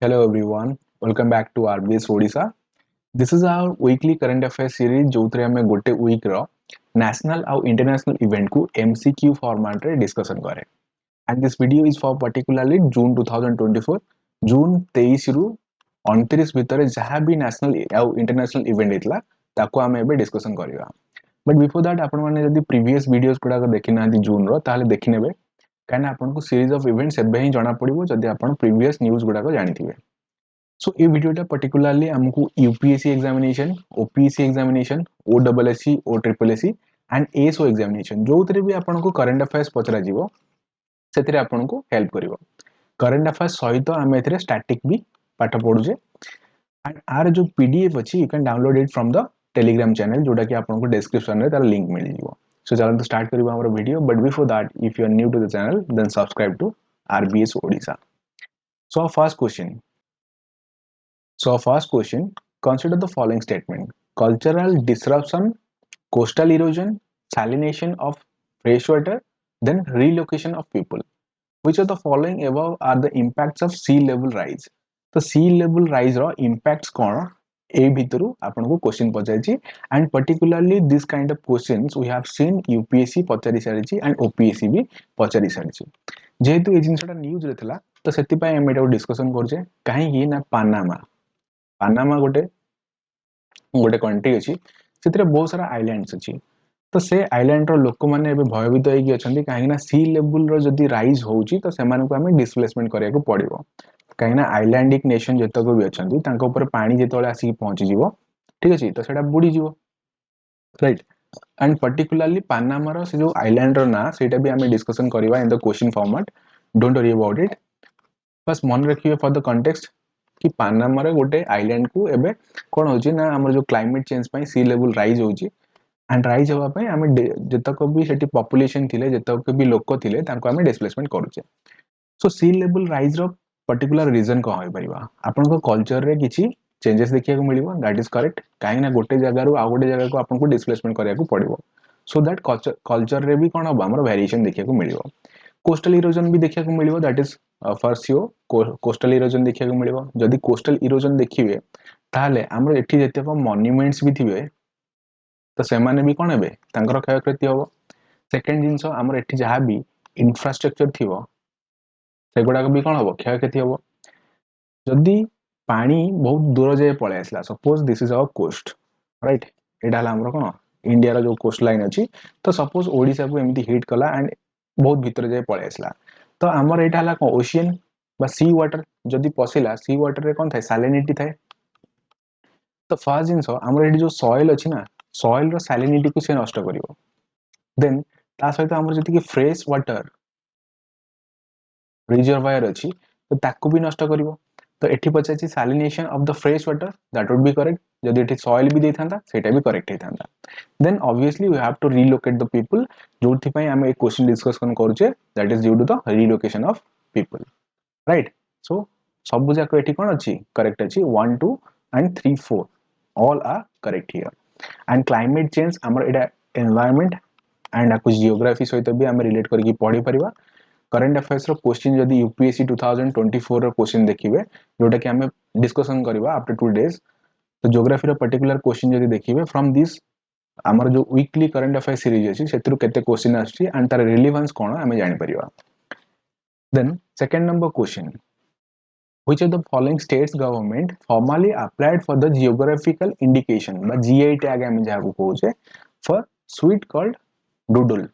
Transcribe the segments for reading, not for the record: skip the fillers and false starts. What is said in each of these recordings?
Hello everyone, welcome back to RBS Odisha. This is our weekly current affairs series जोथरे हमें गोटे week रो national आउ international event को MCQ format रे discussion करे. And this video is for particularly June 2024. June 23 रु 29 भितर जहाँ भी national आउ international event हेतला ताको आमे एबे discussion करिवा. But before that आपण माने जदी previous videos गुडा को देखि नांती जून रो ताले देखि नेबे काना आपण को series of events एबे ही जणा पड़िबो जदी आपण previous news गुडा को जानिथिबे. सो ये वीडियोटा पर्टिकुलरली हमको UPSC examination OPSC examination OWSC O triple SC and ASO examination जो भी आपन को करंट अफेयर्स पचरा जीवो सेतिरे आपन को हेल्प करिवो करंट अफेयर्स सहित आम एथिरे स्टैटिक भी पाठ पढुजे एंड आर जो पीडीएफ अछि you can download it from the Telegram channel जोटा कि आपन को डिस्क्रिप्शन रे तार लिंक मिल जीवो सो चलो तो स्टार्ट करिवो हमर video but before that if you are new to the channel then subscribe to RBS Odisha so first question So first question, consider the following statement. Cultural disruption, coastal erosion, salination of freshwater, then relocation of people. Which of the following above are the impacts of sea level rise? तो sea level rise रो impacts कौन ए भितरु आपन को question पचाइछि and particularly this kind of questions we have seen UPSC पचारि सारिछि and OPSC भी पचारि सारिछि जेहेतु ए जिंसटा news रे थिला तो सेति पय हम एटा डिस्कशन करछे काहे कि ना पानामा गोटे गोटे कंट्री अछि सेतरे बहुत सारा आइलैंड्स अछि तो से आइलैंड रो लोक माने एबे भयभीत होई अछंती काहे ना सी लेवल रो जदी राइज होउची तो से माने को हमें डिस्प्लेसमेंट करिया को पड़िबो काहे ना आइलैंडिक नेशन जेतको भी अछंती तांको ऊपर पानी जेतोले आसी पहुंची जीवो ठीक अछि तो सेटा बुडी जीवो राइट एंड पर्टिकुलरली पानामा रो से जो आइलैंड रो ना सेटा भी हमें डिस्कशन करिवा in the question format don't worry about it बस मन रखिए फॉर द कॉन्टेक्स्ट कि पानामा रे गोटे आइलैंड को एबे कोन होची ना हमर जो क्लाइमेट चेंज पई सी लेवल राइज होची एंड राइज होबा पई हमें जेतको भी सेठी पॉपुलेशन थिले जेतको भी लोक थिले तांको हमें डिस्प्लेसमेंट करूचे सो सी लेवल राइज रो पर्टिकुलर रीजन को होई परिबा आपन को कल्चर रे किछि चेंजेस देखिया को मिलिबो दैट इज करेक्ट काहे ना गोटे जगह रु आ गोटे जगह को आपन को डिस्प्लेसमेंट करिया को पड़िबो सो दैट कल्चर रे भी कोन होबा हमर वेरिएशन देखिया को मिलिबो कोस्टल इरोजन भी देखिया को मिलिबो that is for sure coastal erosion देखिया को मिलिबो जदी कोस्टल इरोजन देखिबे ताले हमर एठी जते को मॉन्यूमेंट्स भी थिबे तो से माने भी कोन हेबे तांकर क्षय क्षति होबो सेकंड जिंसो हमर एठी जहा भी इंफ्रास्ट्रक्चर थिबो सेगुडा को भी कोन होबो क्षय क्षति होबो जदी पानी बहुत दूर जाय पळे आसला suppose this is our coast right एडा हला हमर कोन इंडिया रो जो कोस्ट लाइन अछि तो सपोज ओडिसा को एमती हिट कला एंड बहुत भीतर जाय पळे आसला तो हमर एटा हला को ओशियन बा सी वाटर जदी पसिला सी वाटर रे कोन थाय सैलिनिटी थाय तो फर्स्ट जिंसो हमर एटी जो सॉइल अछि ना सॉइल रो सैलिनिटी को से नष्ट करिवो देन ता सहित हमर जति कि फ्रेश वाटर रिजर्वायर अछि तो ताकू भी नष्ट करिवो तो एठी पछाछि salinisation of the fresh water that would be correct जदी एठी सॉइल भी देथांता सेटा भी करेक्ट हेथांता then obviously we have to relocate the people जोथि पई हम एक क्वेश्चन डिस्कशन करूचे that is due to the relocation of people right so सब जाक एठी कोन अछि करेक्ट अछि 1 2 and 3 4 all are correct here and climate change हमर एटा एनवायरनमेंट एंड कुछ जियोग्राफी सहित भी हम रिलेट करके पढ़ी परिबा करंट अफेयर्स रो क्वेश्चन जदी यूपीएससी 2024 रो क्वेश्चन देखिबे जोटा कि हमें डिस्कशन करबा आफ्टर 2 डेज तो ज्योग्राफी रो पर्टिकुलर क्वेश्चन जदी देखिबे फ्रॉम दिस हमर जो वीकली करंट अफेयर सीरीज अछि सेतरु केते क्वेश्चन आछि एंड तार रिलेवेंस कोन हमें जानि परिबा then second number question which of the following states government formally applied for the geographical indication বা GI tag আমি যাহাକୁ কହୁଛେ for sweet called doodle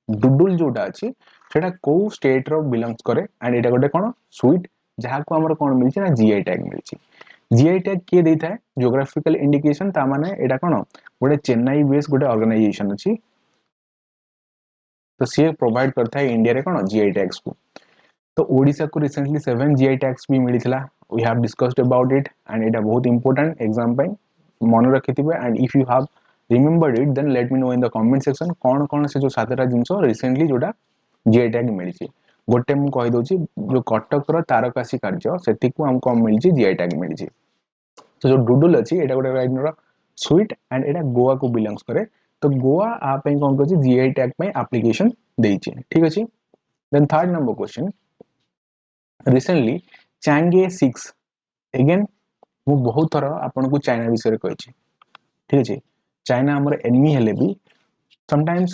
doodle जोटा अछि सेटा को स्टेट रो बिलोंग्स करे एंड एटा गोटे कोन स्वीट जाहाକୁ हमर कोन मिलछि ना GI tag मिलछि GI tag के देता है जियोग्राफिकल इंडिकेशन ता माने एटा कोन गोटे चेन्नई बेस गोटे ऑर्गेनाइजेशन अछि तो से प्रोवाइड करता है इंडिया रे कोन GI tags को तो ओडिसा को रिसेंटली 7 GI tags भी मिलिथिला we have discussed about it and it बहुत इंपोर्टेंट एग्जाम पई मन रखिथिबे and if you have remembered it then let me know in the comment section कोन कोन से जो सातटा जिंसो रिसेंटली जोटा GI tag मिलिछि गोटे मु कहि दोछि जो कटक रो तारकासी कार्य सेति को हमको मिलिछि GI tag मिलिछि तो जो डुडुल अछि एटा गोटे राइट रो स्वीट एंड एटा गोवा को बिलोंग्स करे तो गोवा आ पई कोन कहछि GI tag पई एप्लीकेशन देइछि ठीक अछि then third number question recently Chang'e 6 again मु बहुत थर आपन को चाइना विषय रे कहिछि ठीक अछि चाइना हमर एनिमी हेले भी sometimes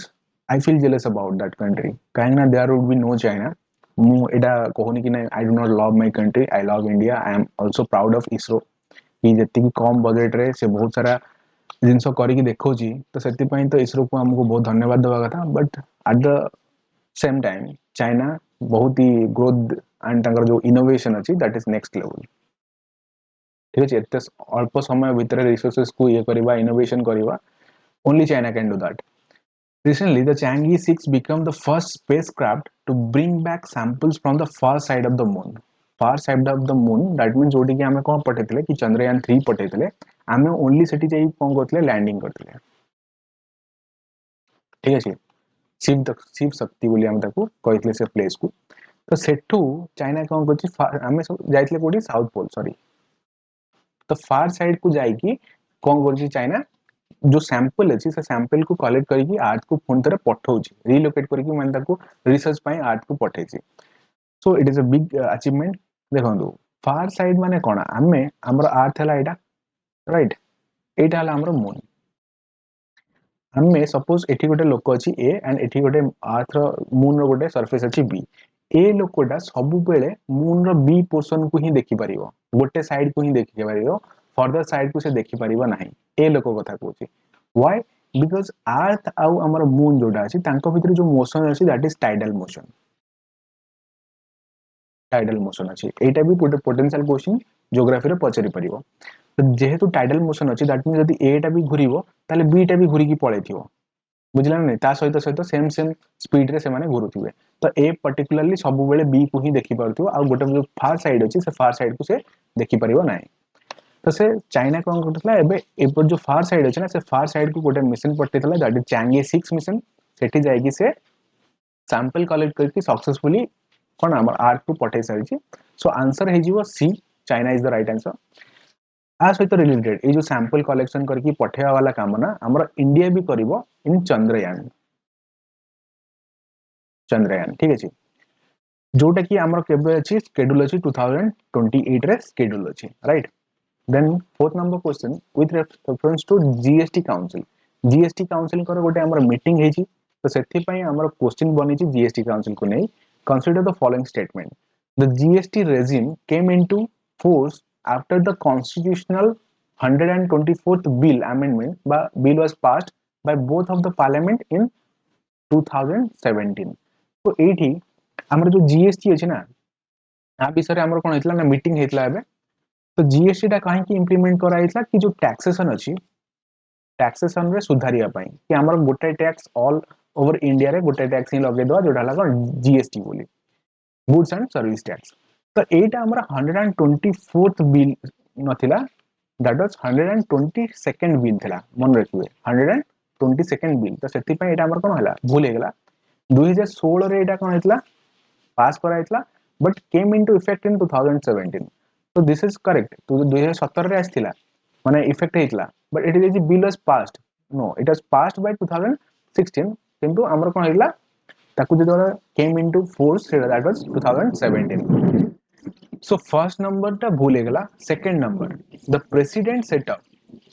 I feel jealous about that country काहे ना there would be no China मु एडा कहूनी कि नहीं I do not love my country I love India I am also proud of ISRO कि जति कम बजेट रे से बहुत सारा जिनस करिक देखौची तो सेति पई तो ISRO को हमको बहुत धन्यवाद देवा कथा but at the same time China बहुत ही ग्रोथ एंड तांकर जो इनोवेशन अछि दैट इज नेक्स्ट लेवल ठीक अछि एते अल्प समय भितर रिसोर्सेस को ये करबा इनोवेशन करबा only China can do that. Recently, the Chang'e 6 became the first spacecraft to bring back samples from the far side of the moon. Far side of the moon, that means जोटी कि हमें कौन पठेतिले कि चंद्रयान 3 पठेतिले हमें only सेठी जाई कौन करतिले landing करतिले ठीक अछि शिव शक्ति बोली हम ताको कहितले से प्लेस को तो सेठू चाइना कौन करछि हमें सब जाइतले कोडी साउथ पोल सॉरी तो फार साइड को जाईकी कौन करछि चाइना जो सैंपल अछि से सैंपल को कलेक्ट करके आर्थ को फोन तरह पठाउछि रिलोकेट करके माने ताको रिसर्च पई आर्थ को पठेछि so it is a big achievement देखंदु फार साइड माने कोन हमें हमर आर्थ हला एटा राइट एटा हला हमर मून हमें सपोज एठी गोटे लोक अछि ए एंड एठी गोटे अर्थ रो मून रो गोटे सरफेस अछि बी ए लोकटा सब बेले मून रो बी पोर्शन को ही देखि परिबो गोटे साइड को ही देखि परिबो फर्दर साइड को से देखि परिबो नाही ए लोक कथा कहूची व्हाई बिकॉज़ अर्थ आउ हमर मून जोडा अछि तांको भितर जो मोशन अछि दैट इज टाइडल मोशन अछि एटा भी पोटेंशियल क्वेश्चन ज्योग्राफी रे पचरी परिबो तो जेहेतु टाइडल मोशन अछि दैट मीन यदि ए टा भी घुरिबो ताले बी टा भी घुरी की पळेथिबो बुझला नै ता सहित सहित सेम स्पीड रे से माने घुरुथिबे तो ए पर्टिकुलरली सब बेले बी को ही देखि पारथिबो आ गोटे जो फार साइड अछि से फार साइड को से देखि परिबो नै तो से चाइना कोन करथला एबे एपर जो फार साइड अछि ना से फार साइड को गोटे मिशन पठेथला दैट इज चांगे 6 मिशन सेठी जायकी से सैंपल कलेक्ट करके सक्सेसफुली कोन हमर आर्थ को पठे सारिछि सो आंसर हे जीवो C China is the right answer आ सहित रिलेटेड ए जो सैंपल कलेक्शन करके पठेवा वाला काम ना हमर इंडिया भी करिवो इन चंद्रयान ठीक अछि जोटा कि हमर केबे अछि शेड्यूल अछि 2028 रे शेड्यूल अछि right then fourth number question with reference to GST council कर गोटे हमर मीटिंग हेछि तो सेथि पई हमर क्वेश्चन बनि छि जीएसटी काउंसिल को नै consider the following statement the GST regime came into force after the constitutional 124th bill amendment bill was passed by both of the parliament in 2017 तो एठी हमर जो जीएसटी अछि ना आ विषय हमर कोन हेतला ना मीटिंग हेतला एबे तो जीएसटी टा काहे की इंप्लीमेंट कराइतला कि जो टैक्सेशन अछि टैक्सेशन रे सुधारिया पई कि हमर गोटे टैक्स ऑल ओवर इंडिया रे गोटे टैक्स ही लगे दवा जोटा लगा जीएसटी बोली गुड्स एंड सर्विस टैक्स तो एटा हमर 124th बिल नथिला दैट वाज 122nd बिल थिला मन रखिबे 122nd बिल तो सेति पई एटा हमर कोन हला भूल हेगला 2016 रे एटा कोन हेतला पास कराइतला but came into effect in 2017 तो दिस इज करेक्ट तो 2017 रे आस्थिला माने इफेक्ट हेतला but it is bill was passed no it was passed by 2016 किंतु हमर कोन हेतला ताकू जेतोरा came into force that was 2017 so first number टा भूल हेगला second number the president set up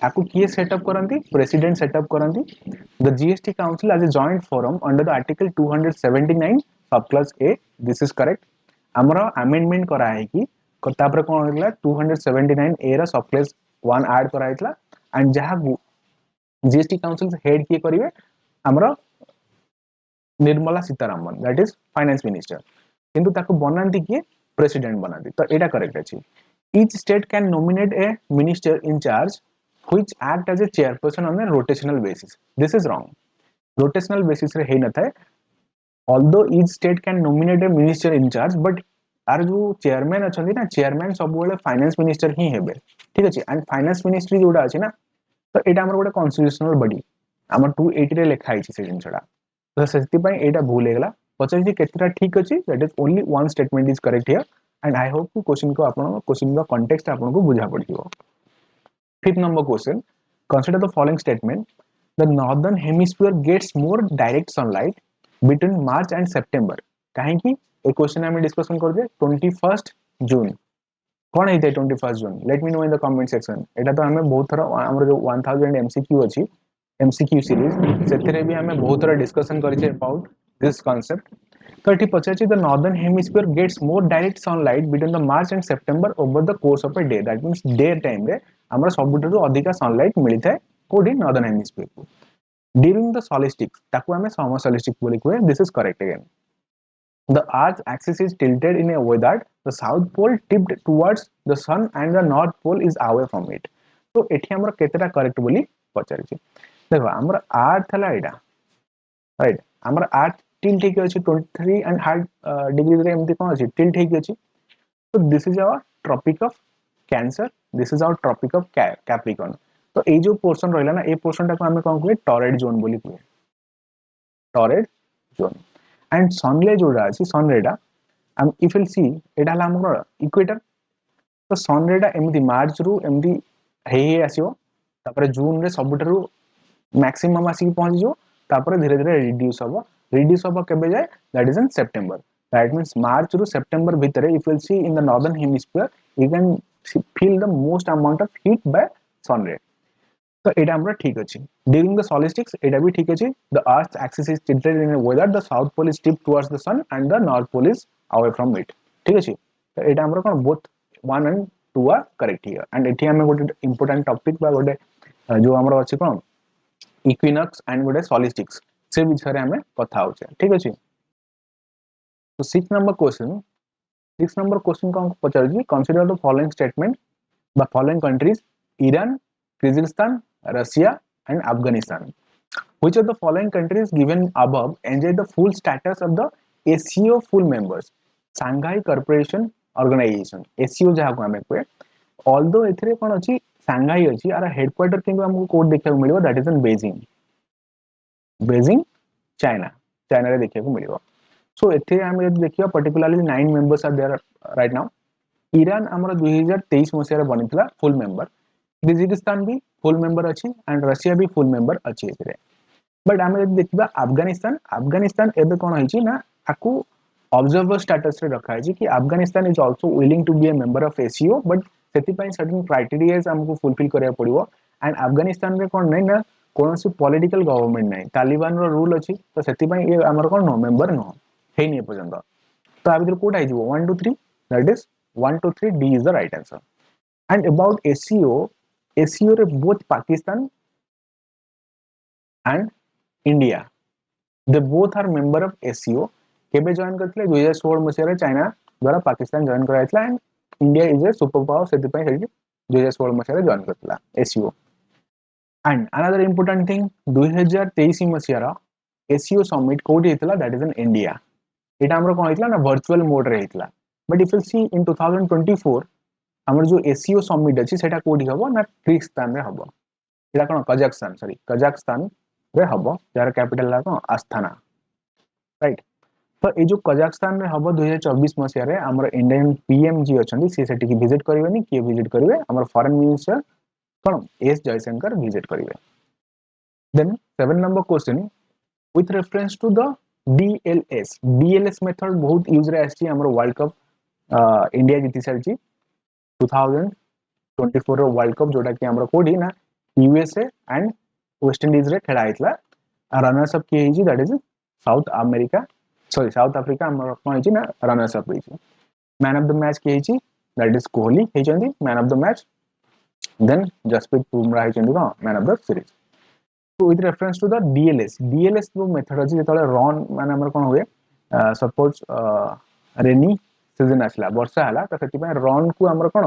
आपको किए सेटअप करंती प्रेसिडेंट सेटअप करंती the GST council as a joint forum under the article 279 sub clause A this is correct हमरा amendment करा है कि तापर कोन होइला 279 ए रा सब क्लास 1 ऐड कराइतला एंड जहा जीएसटी काउंसिल से हेड किए करिवे हमरा Nirmala Sitharaman that is finance minister किंतु ताको बनांती किए प्रेसिडेंट बनांती तो एटा करेक्ट अछि each state can nominate a minister in charge which act as a chairperson on a rotational basis this is wrong rotational basis रे हे न थाए although each state can nominate a minister in charge but आर जो chairman अछंती ना chairman सब बेले finance minister ही हेबे ठीक अछि एंड फाइनेंस मिनिस्ट्री जोडा अछि ना तो एटा हमर गोटे कॉन्स्टिट्यूशनल बॉडी हमर 280 रे लेखा आइछि से जिनसडा तो सेति पई एटा भूल हेगला पछन जे केतरा ठीक अछि that is only one statement is correct here and I hope कि क्वेश्चन को आपन क्वेश्चन का कॉन्टेक्स्ट आपन को बुझा पड़ियो fifth number question consider the following statement the northern hemisphere gets more direct sunlight between march and september काहे कि ए क्वेश्चन हमें डिस्कशन कर दे 21st जून कौन है 21 June? Let me know in the comment section. एटा तो हमें बहुत थरा हमर जो 1000 एमसीक्यू अछि, एमसीक्यू सीरीज सेतरे भी हमें बहुत थरा डिस्कशन करिसे अबाउट दिस कांसेप्ट। तो एठी पचाछि the northern hemisphere gets more direct sunlight between the March and September over the course of a day. That means day time रे हमरा सबुठु अधिका सनलाइट मिलिथाय कोडी नॉर्दर्न हेमिस्फीयर को। ड्यूरिंग द सॉलिस्टिक्स ताकू हमें समर सॉलिस्टिक बोली कोए। This is correct again. The Earth's axis is tilted in a way that the south pole tipped towards the sun and the north pole is away from it. तो एठी हमरा केतेटा correct बोली पचारिछि। देखो हमरा अर्थ हला एटा, right? हमरा अर्थ टिल्ट हेके अछि 23 एंड हाफ डिग्री रे एमती कोन अछि टिल्ट हेके अछि। तो this is our Tropic of Cancer, this is our Tropic of Capricorn. तो ए जो पोर्शन रहला ना, ए पोर्शन टा को हमें कोन कोए टॉरेड जोन बोली कोए, टॉरेड जोन। एंड सनले जोडा अछि सनरेटा इफ विल सी एटा हला हमर इक्वेटर। तो सनरेटा एमती मार्च रु एमती हे आसीओ, तापर जून रे सबुठारु मैक्सिमम आसी पहुंच जो, तापर धीरे धीरे रिड्यूस हबो केबे जाय? That is in September. That means March रु सितंबर भितरे if will see in the northern hemisphere you can feel the most amount of heat by sun ray. तो एटा हमरा ठीक अछि। ड्यूरिंग द सॉलिस्टिक्स एटा भी ठीक अछि। The earth axis is tilted in a way that the south pole is tipped towards the sun and the north pole is away from it। ठीक अछि। तो एटा हमरा कोन both 1 and 2 are correct here. And एठी हमें गोटे important topic बा गोटे जो हमरा अछि कोन इक्विनॉक्स एंड गोटे सॉलिस्टिक्स से विषय रे हमें कथा होचे। ठीक अछि। तो 6 नंबर क्वेश्चन, 6 नंबर क्वेश्चन को पचार जी consider the following statement the following countries Iran, Kyrgyzstan, Russia and Afghanistan. Which of the following countries given above enjoy the full status of the SCO full members? Shanghai Cooperation Organization SCO जहाँ को हमें कोई although इतने कौन अच्छी Shanghai अच्छी आरा headquarter किंतु हमको कोड देखने को मिलेगा that is in Beijing, Beijing China, China रे देखने को मिलेगा। So इतने हमें देखिए particularly 9 members are there right now। Iran हमारा 2023 मसीह रे बनितला full member। किर्गिस्तान भी फुल मेंबर अच्छी एंड रशिया भी फुल मेंबर अच्छी एथिरे। बट आमे जदि देखिबा अफगानिस्तान, अफगानिस्तान एबे कोन होइछि ना आकु ऑब्जर्वर स्टेटस रे रखा है कि Afghanistan is also willing to be a member of SCO but सेति पई सर्टेन क्राइटेरियाज हमको फुलफिल करिया पड़िबो। एंड अफगानिस्तान रे कोन नै ना कोनोसी पॉलिटिकल गवर्नमेंट नै, तालिबान रो रूल अछि। तो सेति पई ए हमर कोन नो मेंबर नो हे नै पर्यंत। तो आ भीतर कोड आइ जिवो 1 2 3 that is 1 2 3 D is the right answer. And about SCO, SCO रे both Pakistan and India they both are member of SCO. केबे जॉइन करथिले 2016 मसिया रे चाइना द्वारा पाकिस्तान जॉइन कराइतला and India is a super power सेति पई हेडी 2016 मसिया रे जॉइन करथिला SCO. And another important thing 2023 मसिया रा एससीओ समिट कोडी हेतला दैट इज इन इंडिया। एटा हमरो कोन हेतला ना वर्चुअल मोड रे हेतला। बट इफ यू सी इन 2024 हमर जो एससीओ समिट अछि सेटा कोडी हबो ना किर्गिस्तान रे हबो। एटा कोन कजाकिस्तान सॉरी कजाकिस्तान रे हबो जार कैपिटल ला कोन आस्थाना, राइट? तो ए जो कजाकिस्तान रे हबो 2024 मसिया रे हमर इंडियन पीएम जी अछंती से सेठी की विजिट करिवेनी के विजिट करिवे हमर फॉरेन मिनिस्टर कोन एस जयशंकर विजिट करिवे। Then 7 number question with reference to the DLS method बहुत यूज रे आछि हमर वर्ल्ड कप इंडिया जीति सारछि 2024 रो वर्ल्ड कप जोटा कि हमर कोडी ना यूएसए एंड वेस्ट इंडीज रे खेला आइतला। रनर्स अप के हिजी that is South America sorry South Africa हमर कोन हिजी ना रनर्स अप हिजी। मैन ऑफ द मैच के हिजी दैट इज कोहली हिजंदी man of the match. Then Jasprit Bumrah हिजंदी को मैन ऑफ द सीरीज। तो with reference to the DLS जो मेथड अछि जेतले रन माने हमर कोन होए सपोज रेनी सीजन आसला वर्षा हला तो सेति पय रन को हमर कोन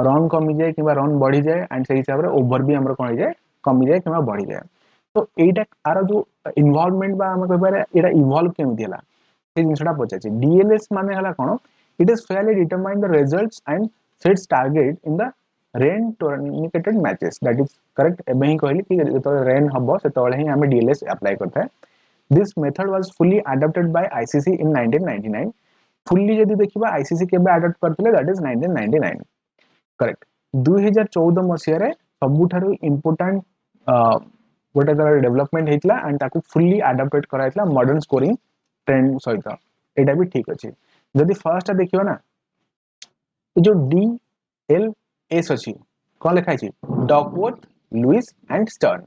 रन कमी जाए कि रन बढ़ी जाए एंड से हिसाब रे ओवर भी हमर कोन हो जाए कमी जाए कि बढ़ी जाए। तो एटा आरो जो इन्वॉल्वमेंट बा हम कहबारे एटा इवॉल्व केमि हला से जिनसटा पचाछि। डीएलएस माने हला कोन it is fairly determine the results and sets target in the rain टूर्नामेंटेड मैचेस दैट इज करेक्ट। एबे ही कहली कि जतो रेन हबो सेतोले ही हमें डीएलएस अप्लाई करता है। This method was fully adopted by ICC in 1999। Fully जदि देखिबा आईसीसी केबे अडॉप्ट करथिले दैट इज 1999 करेक्ट। 2014 मसिया रे सबुठारु इंपोर्टेंट गोटे तरह डेवलपमेंट हेतला एंड ताकू फुल्ली अडॉप्टेड कराइतला मॉडर्न स्कोरिंग ट्रेंड सहित। एटा भी ठीक अछि। जदि फर्स्ट देखियो ना जो डी एल एस अच्छी कौन लिखाई Duckworth Louis and stern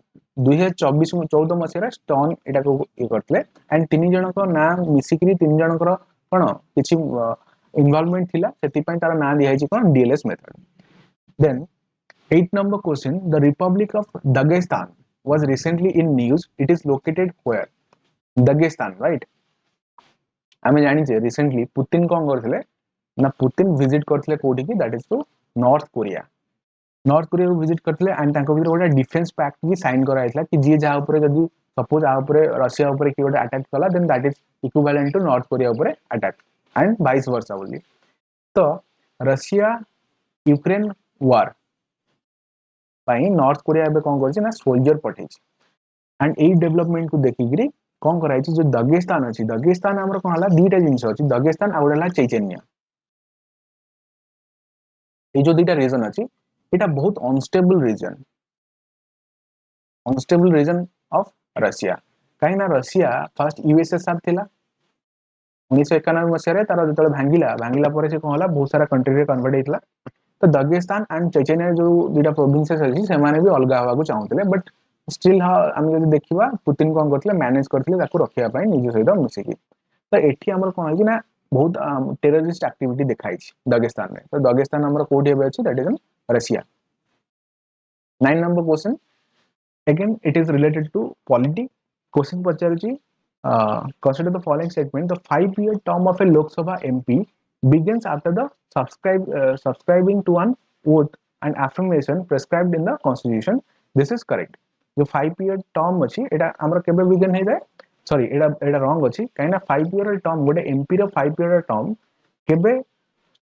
2014 Masih stern एटा को ये करते एंड तीन जनक ना मिसिकी तीन जनकर कौन किसी इनवॉल्वमेंट थिला सेतिपई तार ना दिया कौन DLS method then 8 number question the republic of dagestan was recently in news it is located where dagestan right आम जानी रिसेंटली पुतिन कौन करते ना पुतिन विजिट करते कोठी की that is to North Korea को विजिट करते एंड गोटे डिफेन्स पैक्ट भी साइन कराइला कि जी जहाँ जब सपोज आ रशिया कि गोटे अटैक कला then that is equivalent to North Korea attack and vice versa बोली तो Russia Ukraine war North Korea कौन कर सोल्जर पठे एंड यही डेवलपमेंट को देखिक कौन कराई जो दगेस्तान अच्छी दगेस्तान आम कौन है दुईटा जिनस अच्छी दगेस्तान आ गए चैचेनिया ये जो दुईटा रीजन अच्छी यहाँ बहुत अनस्टेबल रीजन ऑफ रशिया कहीं रशिया फर्स्ट यूएसएसआर थिला 1991 मसीह तार जो भांगिला भांगिला से कौन है बहुत सारा कंट्री रे कन्वर्ट होता तो दगेस्तान एंड चेचेनिया जो दुईटा प्रोविंसेस अच्छी से भी अलग हवा चाहते बट स्टिल आम जो देखा पुतिन कौन करते मैनेज करते रखापी निज सहित मिसिकी तो ये आम कौन है ना बहुत टेररिस्ट एक्टिविटी दिखाई दगेस्तान में तो दगेस्तान आम कौटी अच्छी that is in Russia 9 number question again it is related to polity question पचारुची consider the following statement the 5-year term of a Lok Sabha MP begins after the subscribing to an oath and affirmation prescribed in the constitution this is correct जो 5-year term अच्छी एटा हमर केबे begin हे जाय sorry एटा wrong अच्छी काइना 5-year term गोटे MP रो 5-year term केबे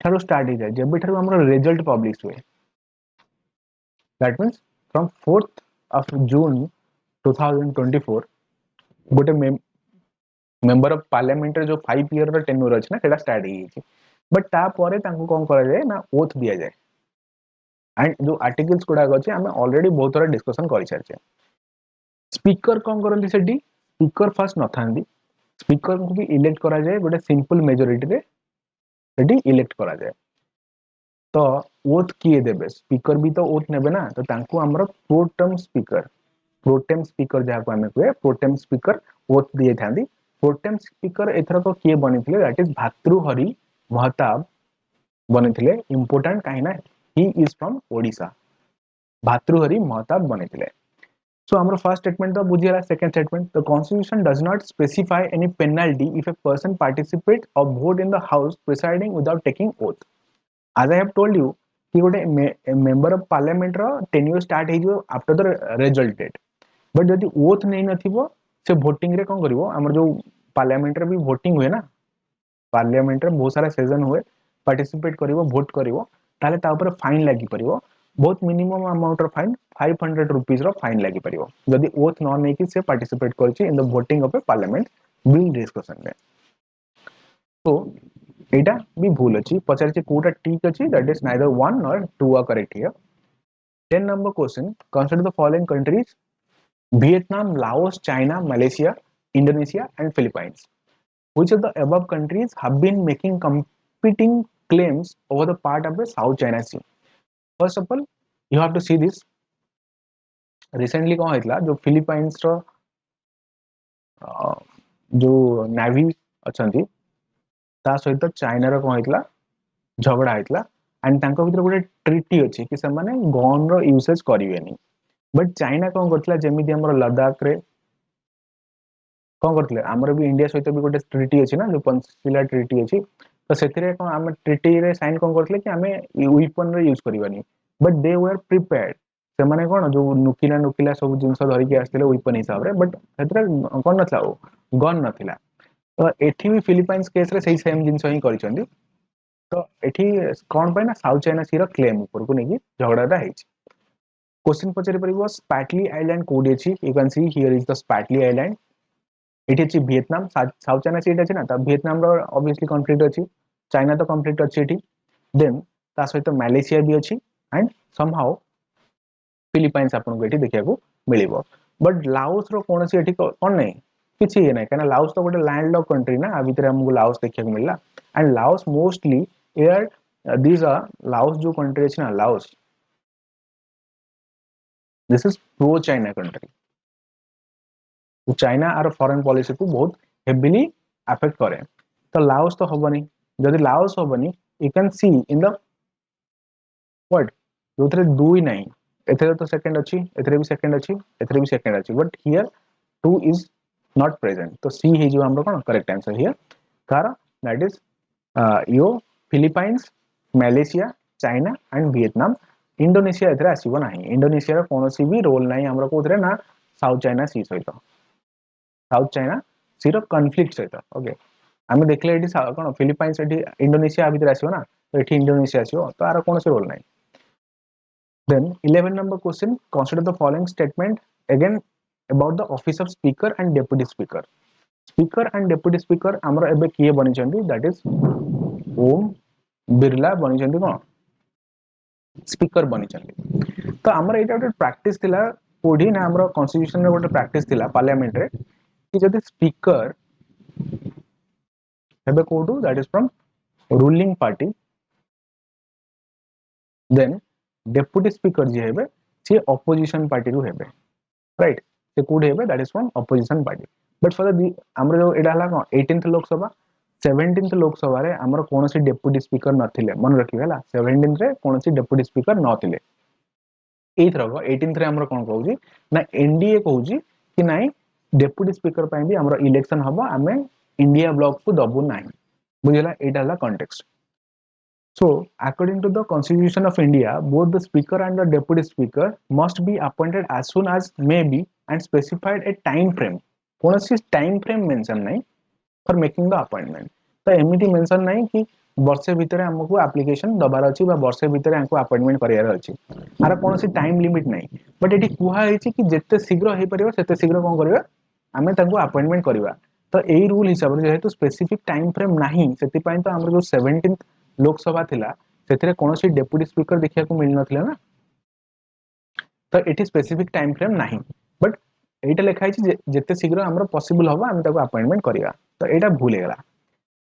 ठारो start हे जाय जेबे ठारो हमर रिजल्ट पब्लिश हुए that means from 4th of June 2024 गोटे मेंबर ऑफ पार्लियामेंट जो 5-year टेन्योर अच्छी ना स्टार्ट हो बट तापर कौन कराए ना ओथ दि जाए एंड जो आर्टिकल्स गुड़ाक अच्छे आम ऑलरेडी बहुत थोड़ा डिस्कशन कर सारी स्पीकर कौन करती स्पीकर फास्ट न था स्पीकर को भी इलेक्ट करा जाए गोटे सिंपल मेजोरिटी रे इलेक्ट करा जाए तो ओथ किए देबे स्पीकर भी तो ओथ नेबे ना तो तांको हमर प्रोटेम स्पीकर जहाँ को आमे कहे प्रोटेम स्पीकर ओथ दिए थांदी प्रोटेम स्पीकर एथर को किए बनिथिले दैट इज भातृहरि महताब बनिथिले इंपोर्टेंट काहे ना he is from Odisha Bhartruhari Mahtab बनिथिले सो हमर फर्स्ट स्टेटमेंट तो बुझियला second statement the constitution does not specify any penalty if a person participate और vote in the house presiding without taking oath as I have told you कि गोटे member of parliament रो tenure start हो after the result date but जदि ओथ नहीं नथिबो से voting रे कोन करिवो हमर जो पार्लियामेंट रे भी वोटिंग हुए ना पार्लियामेंट रे बहुत सारा सेशन हुए पार्टिसिपेट करिवो वोट करिवो ताले ता ऊपर फाइन लागि परिवो बहुत मिनिमम अमाउंट रो फाइन 500 रुपीस रो फाइन लागि परिवो जदि ओथ न नै कि से पार्टिसिपेट करछि in the voting of A parliament bill discussion में तो एटा भी भूल अच्छी पचार कोटा ठीक अच्छी that is neither 1 or 2 are correct here 10 number question consider the following countries Vietnam Laos China Malaysia Indonesia and Philippines which of the above countries have been making competing claims over the part of the South China Sea first of all you have to see this recently कौन होइतला जो Philippines रो जो navy अछंती ता सहित China रो कौन होइतला झगड़ा होइतला and तांको भीतर गोटे ट्रिटी अछि कि से माने गन रो यूसेज करिवेनी बट चाइना कौन करतला जेमिति हमर लद्दाख रे कौन करतले हमर भी इंडिया सहित भी गोटे ट्रिटी अछि ना जो पंचशिला ट्रिटी अछि तो सेथिरे कौन हम ट्रिटी रे साइन कौन करतले कि हमें वेपन रे यूज करिवानी बट दे वर प्रिपेयर्ड से माने कौन जो नुकिला सब जिंस धरि के आस्थिले वेपन हिसाब रे बट सेथिरे कौन नथला गन नथिला तो एठी भी फिलीपाइंस केस रे सही सेम जिंस ही करिसंदी तो एठी कौन पाए ना साउथ चाइना सी रो क्लेम ऊपर को नेकी झगड़ाटा हेछि क्वेश्चन पचारि परिबो स्पैटली आइलैंड कोडी अछि you can see here is the Spratly island it अछि वियतनाम साउथ चाइना सी अछि ना त वियतनाम रो ऑब्वियसली कॉन्फ्लिक्ट अछि चाइना तो कॉन्फ्लिक्ट अछि एठी देन ता सहित मलेशिया भी अछि एंड समहाउ फिलीपाइंस आपन को एठी देखिया को मिलिबो बट लाओस रो कोनसी एठी कोन नै किछि हे नै काना लाओस तो गोटे लैंड लॉक कंट्री ना आ भितर हमको लाओस देखिया को मिलला and Laos mostly air these are Laos जो country अछि ना Laos, this is pro China country. तो चाइना आर फॉरेन पॉलिसी को बहुत हेवीली अफेक्ट करे. तो लाओस तो हबनी. जदि लाओस हबनी you can see in the what जो थरे दुई नहीं एथरे तो सेकंड अछि, एथरे भी सेकंड अछि, एथरे भी सेकंड अछि, but here 2 is not present. तो सी हे जो हमरो कोन करेक्ट आंसर हियर कार दैट इज यो Philippines, Malaysia, China and Vietnam. Indonesia एथरे आसीबो नाही. इंडोनेशिया रो कोनोसी भी रोल नाही हमरो कोथरे ना साउथ चाइना सी सहित, साउथ चाइना सी रो कॉन्फ्लिक्ट सहित. ओके आम देखले एटी कोन फिलीपाइंस एटी इंडोनेशिया भीतर आसीबो ना, तो एटी इंडोनेशिया आसीबो, तो आरो कोनोसी रोल नाही. Then 11 number question, consider the following statement again about the office of speaker and deputy speaker. Speaker and deputy speaker हमरो एबे किए बनि चंदी, that is ओम बिरला बनि चंदी कोन स्पीकर बनि चंदी. तो हमरो एटा ଗୋଟେ प्रैक्टिस थिला कोडी ना हमरो कॉन्स्टिट्यूशन रे ଗୋଟେ प्रैक्टिस थिला पार्लियामेंट रे कि जदि स्पीकर हेबे कोडू that is from ruling party, then deputy speaker जे हेबे से opposition party रु हेबे, right? से कोड हेबे that is from opposition party. But for the हमरो जो एडा हला कोन 18th लोकसभा 17th लोकसभा रे हमरो कोनोसी डेप्यूटी स्पीकर नथिले, मन रखिबे हला 17th रे कोनोसी डेप्यूटी स्पीकर नथिले. एथ रगो 18th रे हमरो कोन कहउजी ना एनडीए कहउजी कि नाही डेप्यूटी स्पीकर पय भी हमरो इलेक्शन हबो, हमें इंडिया ब्लॉक को दबु नाही. बुझिला एटा हला context. So, according to the Constitution of India, both the Speaker and the Deputy Speaker must be appointed as soon as may be and specified a time frame. कौन time frame mention नहीं for making the appointment. तो एमिति mention नहीं कि वर्षे भितर हमको application दबार अछि बा वर्षे भितर हमको अपॉइंटमेंट करियार अछि. आर कौन टाइम लिमिट नहीं, बट एटी कुहा हेछि कि जेते शीघ्र हे परिबो सेते शीघ्र कोन करबा हमें ताको अपॉइंटमेंट करबा. तो एई रूल हिसाब रे जेहेतु स्पेसिफिक टाइम फ्रेम नहीं, सेति पय तो हमर जो 17th लोकसभा थिला सेथिरे कोनोसी डेप्यूटी स्पीकर देखिया को मिल नथिला ना. तो एटी स्पेसिफिक टाइम फ्रेम नहीं, बट एटा लिखा है जेते शीघ्र हमरो पॉसिबल होबा हम ताको अपॉइंटमेंट करिया. तो एटा भूल गेला.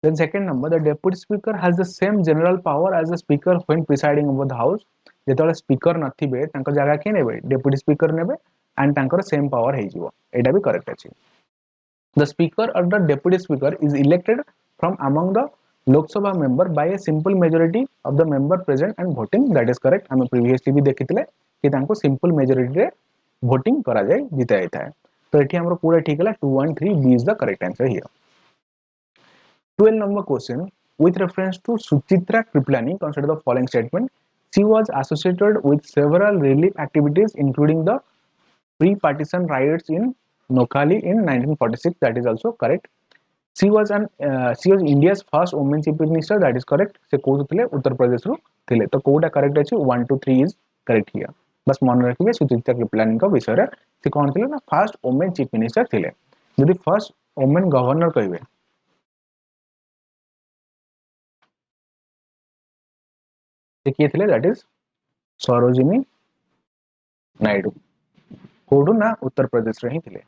Then second number, the deputy speaker has the same general power as the speaker when presiding over the house. जेतले स्पीकर नथिबे तांको जगह के नेबे डेप्यूटी स्पीकर नेबे एंड तांकर सेम पावर हे जिवो. एटा भी करेक्ट अछि. The speaker or the deputy speaker is elected from among the Lok Sabha member by a simple majority of the member present and voting. That is correct. हमें previously भी देखिथिले कि तांको simple majority रे voting करा जाय जिता जाय. तो एठी हमरो पूरा ठीक हला 2 1 3 B is the correct answer here. 12 number question, with reference to Suchitra Kriplani, consider the following statement. She was associated with several relief activities including the pre-partition riots in Noakhali in 1946. That is also correct. She was India's first woman chief minister. That is correct. से code थिले उत्तर प्रदेश रु थिले. तो कोडा correct अछि 1 2 3 is correct here. बस मन रखिबे सुचित्रा कृपलानी का विषय रे से कोन थिले ना फर्स्ट वुमेन चीफ मिनिस्टर थिले. यदि फर्स्ट वुमेन गवर्नर कहबे से किए थिले दैट इज सरोजिनी नायडू. कोडू ना उत्तर प्रदेश रे ही थिले.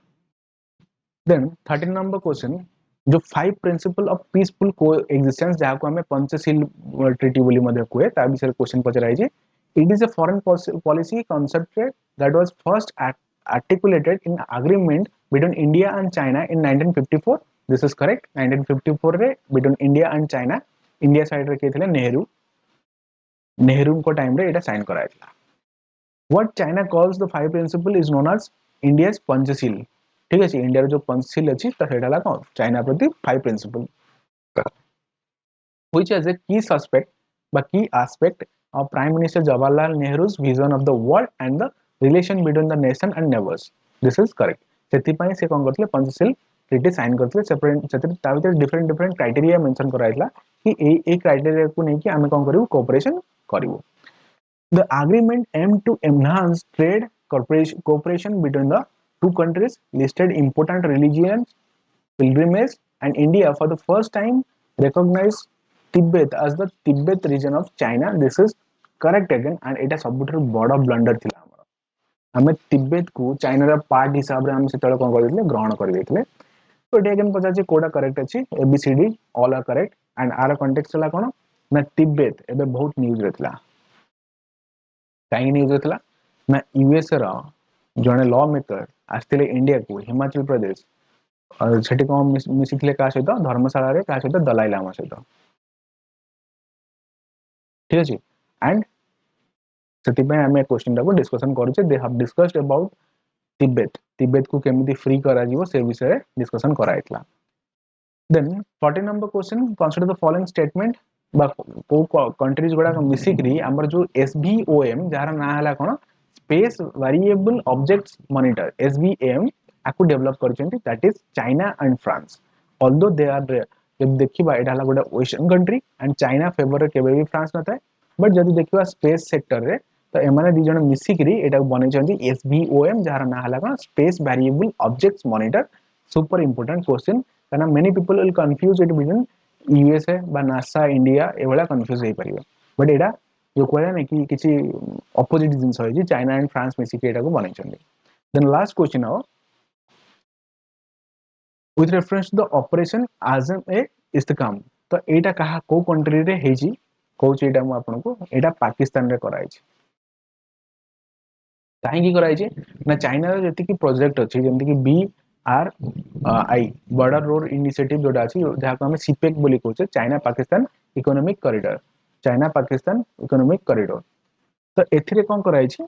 देन 13 नंबर क्वेश्चन, जो 5 प्रिंसिपल ऑफ पीसफुल कोएग्जिस्टेंस जहाँ को हमें पंचशील ट्रीटी बोली मध्य कोए ता विषय क्वेश्चन पचराई जे. It is a foreign policy concept that was first articulated in agreement between India and China in 1954. This is correct. 1954 रे between India and China, India side रे के थिले नेहरू को टाइम रे एटा sign कराइला. What China calls the 5 principle is known as India's Panchsheel. ठीक है, India रे जो पंचशील अछि त हेडा ला कोन चाइना प्रति 5 principal, which has a key suspect but key aspect of Prime Minister Jawaharlal Nehru's vision of the world and the relation between the nation and neighbors. This is correct. सेति पय से कोन करथले Panchsheel treaty sign करथले. Separate सेति ता भीतर different different criteria mention कराइला कि ए criteria को नै कि हमें कोन करिवो cooperation करिवो. The agreement aimed to enhance trade cooperation between the two countries, listed important religions, pilgrimage, and India for the first time recognized Tibet as the Tibet region of China. This is correct again, and it is सबुठर बड़ा blunder थिला हमर. हमें तिब्बत को China रा part हिसाब रे हम सेतळे कोन कर देथिले ग्रहण कर देथिले. तो एटा अगेन पता जे कोडा करेक्ट अछि. ABCD all are correct, and आर कॉन्टेक्स्ट ला कोन ना तिब्बत एबे बहुत न्यूज रहला कहीं न्यूज रहला ना यूएस रो जने लॉ मेकर आस्ते इंडिया को हिमाचल प्रदेश और सेठी कौन मिसिथिले का सहित धर्मशाला रे का सहित दलाई लामा सहित ठीक अछि एंड सेति पे हमें क्वेश्चन टाको डिस्कशन करूचे they have discussed about Tibet को केमिति फ्री करा जीवो से विषय डिस्कशन कराइतला then 40 number question consider the following statement बा को कंट्रीज गुडा मिसिकरी हमर जो एसबीओएम जार ना हला कोन space variable objects monitor SVOM आकु डेवलप करचंती that is China and France although they are जब देखिबा एटा हला गोटे western country and China favour केबे भी फ्रांस न थाए बट जदि देखिबा स्पेस सेक्टर रे तो एमाने दि जण मिसिकरी एटा बनेचंती एसबीओएम जार ना हला कोन space variable objects monitor super important question काना many people will confuse it between USA बा नासा इंडिया एवला कंफ्यूज हे परिबा बट एटा जो कहला नै कि किछि ऑपोजिट जिंस होय जे चाइना एंड फ्रांस मिसिकरी एटा को बनेचंती देन लास्ट क्वेश्चन हो with reference to the operation azam a istikam तो एटा कहा को कंट्री रे हेजी कहूँ एटा मु आपन को एटा पाकिस्तान रे कराई छी काहे की कराई छी ना चाइना रे जति की प्रोजेक्ट अछि जेंति की B R I border road initiative जोडा अछि जहा को हम सीपेक बोली कहू China Pakistan economic corridor China Pakistan economic corridor तो एथिरे कोन कराई छी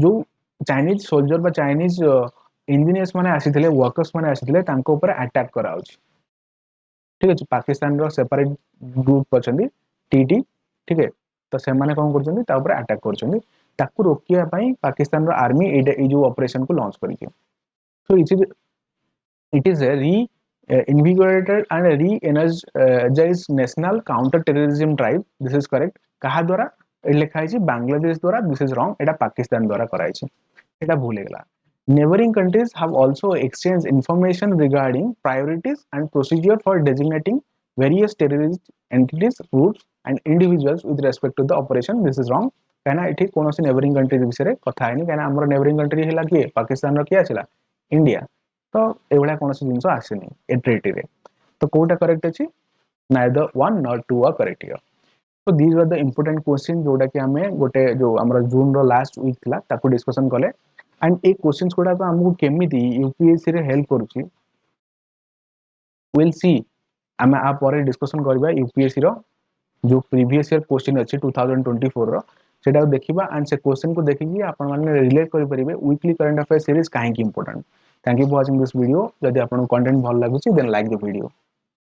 जो चाइनीज सोल्जर बा चाइनीज इंजीनियर्स माने आसीथिले वर्कर्स माने आसीथिले तांको ऊपर अटैक कराउछ ठीक है पाकिस्तान रो सेपरेट ग्रुप अछंदी टीटी ठीक है तो से माने कोन करछंदी ता ऊपर अटैक करछंदी ताकू रोकिया पई पाकिस्तान रो आर्मी ए जो ऑपरेशन को लॉन्च करिके सो it is a invigorated and re-energized national counter-terrorism drive. This is correct. कहा द्वारा लिखा है बांग्लादेश द्वारा this is wrong. एटा पाकिस्तान द्वारा कराई है एटा भूले गला Neighboring countries have also exchanged information regarding priorities and procedure for designating various terrorist entities, groups, and individuals with respect to the operation. This is wrong. कहना एठी कोनोसी नेबरिंग कंट्री विषय कथा है कहना हमर नेबरिंग कंट्री हैला कि पाकिस्तान रो किया छिला इंडिया तो एवढा कोनोसी जिंस आसेनी ए ट्रीटी रे तो कोटा करेक्ट अछि neither one nor two are correct here so these were the important questions जोडा कि हमें गोटे जो हमरा जून रो लास्ट वीक थिला ताको डिस्कशन कले एंड ए क्वेश्चंस कोडा को हमहु केमिति यूपीएससी रे हेल्प करूची विल सी हम आ पर डिस्कशन करबा यूपीएससी रो जो प्रीवियस ईयर क्वेश्चन अछि 2024 रो सेटा देखिबा एंड से क्वेश्चन को देखिबी आपन माने रिलेट करि परिबे वीकली करंट अफेयर सीरीज काहे की important thank you for watching this video यदि आपन कंटेंट भल लागुची देन लाइक द वीडियो